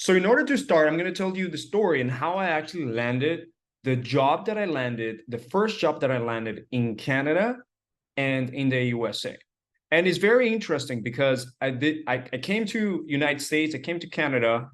So in order to start, I'm going to tell you the story and how I actually landed the job that I landed, the first job that I landed in Canada and in the USA. And it's very interesting because I came to United States, I came to Canada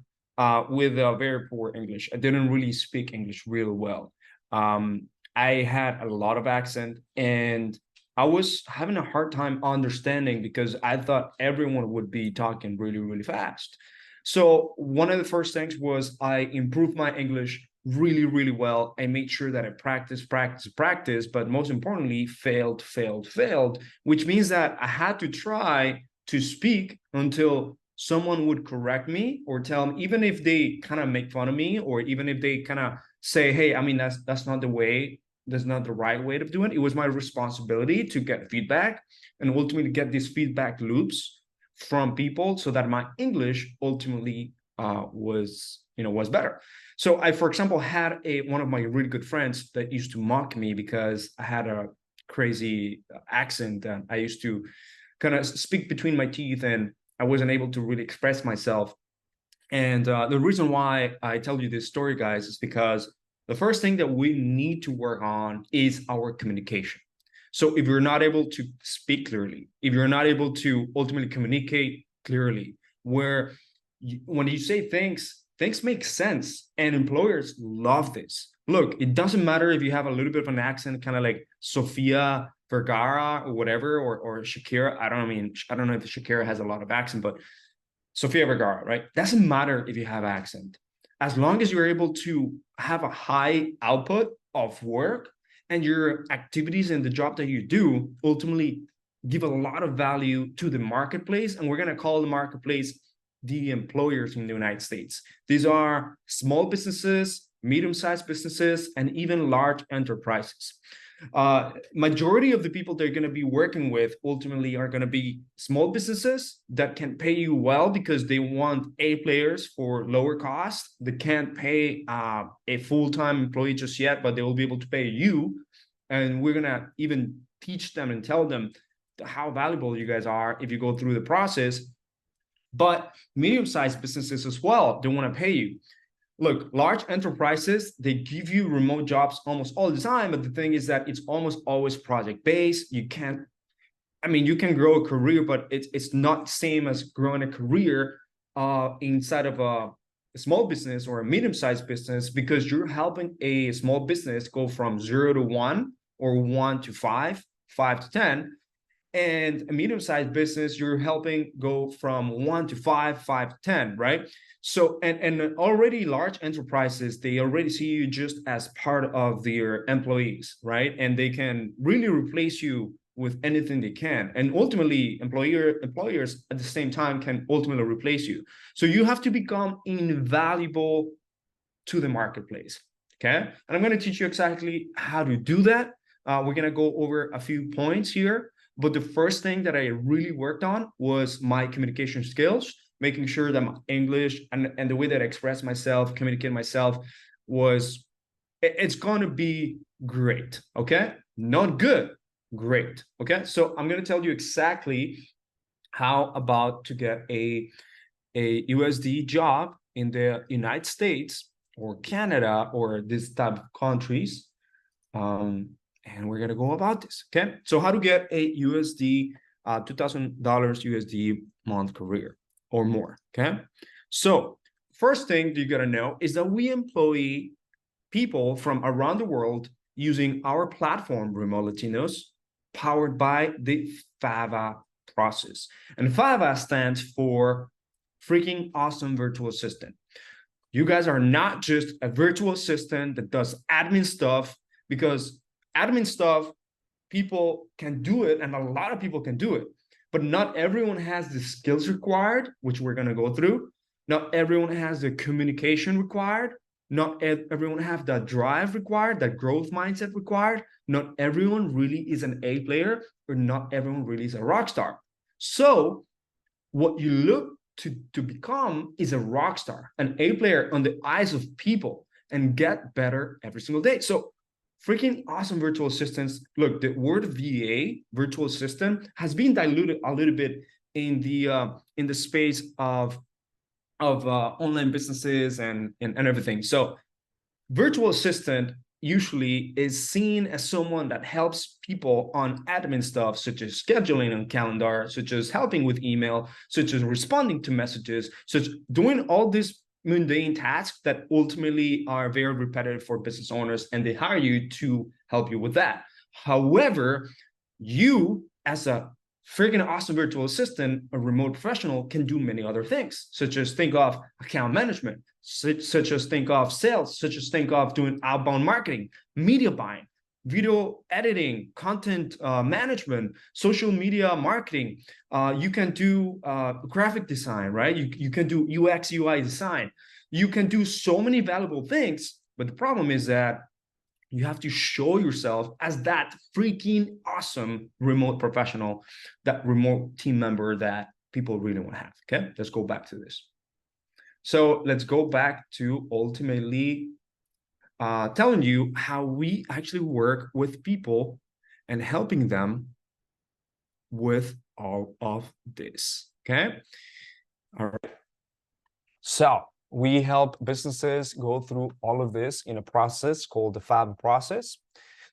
with a very poor English. I didn't really speak English real well. I had a lot of accent and I was having a hard time understanding because I thought everyone would be talking really, really fast. So one of the first things was I improved my English really, really well. I made sure that I practice, but most importantly, failed, which means that I had to try to speak until someone would correct me or tell me, even if they kind of make fun of me, or even if they kind of say, hey, I mean, that's not the way, that's not the right way of doing it. It was my responsibility to get feedback and ultimately get these feedback loops from people so that my English ultimately was better. So I, for example, had one of my really good friends that used to mock me because I had a crazy accent and I used to kind of speak between my teeth and I wasn't able to really express myself. And the reason why I tell you this story, guys, is because the first thing that we need to work on is our communication. So if you're not able to speak clearly, if you're not able to ultimately communicate clearly, when you say things make sense and employers love this. Look, it doesn't matter if you have a little bit of an accent, kind of like Sofia Vergara or whatever, or Shakira. I don't know if Shakira has a lot of accent, but Sofia Vergara, right? Doesn't matter if you have accent. As long as you're able to have a high output of work and your activities and the job that you do ultimately give a lot of value to the marketplace. And we're going to call the marketplace the employers in the United States. These are small businesses, medium-sized businesses, and even large enterprises. Majority of the people they're going to be working with ultimately are going to be small businesses that can pay you well because they want A players for lower cost. They can't pay a full-time employee just yet, but they will be able to pay you. And we're going to even teach them and tell them how valuable you guys are if you go through the process. But medium-sized businesses as well, they want to pay you. Look, large enterprises, they give you remote jobs almost all the time, but the thing is that it's almost always project-based. You can grow a career, but it's not the same as growing a career inside of a small business or a medium-sized business, because you're helping a small business go from 0 to 1 or 1 to 5, 5 to 10. And a medium-sized business, you're helping go from 1 to 5, 5 to 10, right? So, and already large enterprises, they already see you just as part of their employees, right? And they can really replace you with anything they can. And ultimately, employers at the same time can ultimately replace you. So you have to become invaluable to the marketplace, okay? And I'm going to teach you exactly how to do that. We're going to go over a few points here. But the first thing that I really worked on was my communication skills, making sure that my English and the way that I express myself, communicate myself it's going to be great, okay? Not good, great, okay? So I'm going to tell you exactly how about to get a USD job in the United States or Canada or this type of countries. And we're going to go about this, okay? So how to get a USD, $2,000 USD month career or more, okay? So first thing you got to know is that we employ people from around the world using our platform, Remote Latinos, powered by the FAVA process. And FAVA stands for Freaking Awesome Virtual Assistant. You guys are not just a virtual assistant that does admin stuff, because admin stuff, people can do it, and a lot of people can do it, but not everyone has the skills required, which we're going to go through. Not everyone has the communication required. Not everyone have that drive required, that growth mindset required. Not everyone really is an A player, or not everyone really is a rock star. So what you look to become is a rock star, an A player on the eyes of people, and get better every single day. So freaking awesome virtual assistants. Look, the word VA, virtual assistant, has been diluted a little bit in the space of of online businesses and everything. So virtual assistant usually is seen as someone that helps people on admin stuff, such as scheduling on calendar, such as helping with email, such as responding to messages, such doing all these mundane tasks that ultimately are very repetitive for business owners, and they hire you to help you with that. However, you as a freaking awesome virtual assistant, a remote professional, can do many other things, such as think of account management, such as think of sales, such as think of doing outbound marketing, media buying, video editing, content management, social media marketing. You can do graphic design, right? You can do UX, UI design. You can do so many valuable things, but the problem is that you have to show yourself as that freaking awesome remote professional, that remote team member that people really want to have. Okay, let's go back to this. So let's go back to ultimately telling you how we actually work with people and helping them with all of this. Okay. All right. So we help businesses go through all of this in a process called the FAB process.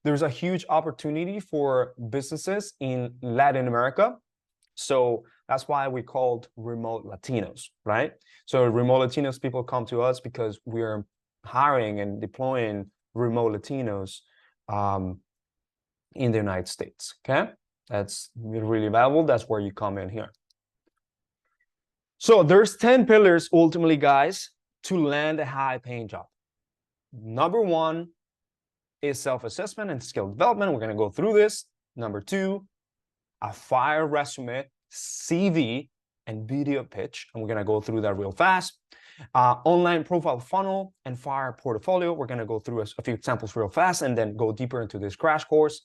There's a huge opportunity for businesses in Latin America. So that's why we called remote Latinos, right? So remote Latinos people come to us because we're hiring and deploying remote Latinos in the United States, okay? That's really valuable. That's where you come in here. So there's 10 pillars ultimately, guys, to land a high-paying job. Number one is self-assessment and skill development. We're going to go through this. Number two, a fire resume, CV, and video pitch. And we're going to go through that real fast. Online profile funnel and fire portfolio. We're going to go through a few examples real fast and then go deeper into this crash course.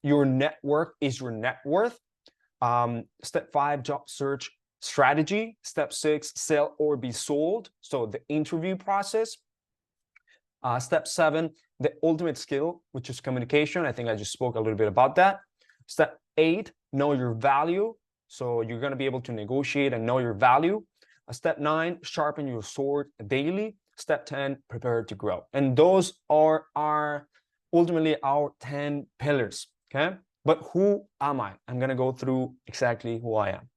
Your network is your net worth. Step 5, job search strategy. Step 6, sell or be sold. So the interview process. Step 7, the ultimate skill, which is communication. I think I just spoke a little bit about that. Step 8, know your value. So you're going to be able to negotiate and know your value. Step 9, sharpen your sword daily. Step 10, prepare to grow. And those are ultimately our 10 pillars. Okay. But who am I? I'm going to go through exactly who I am.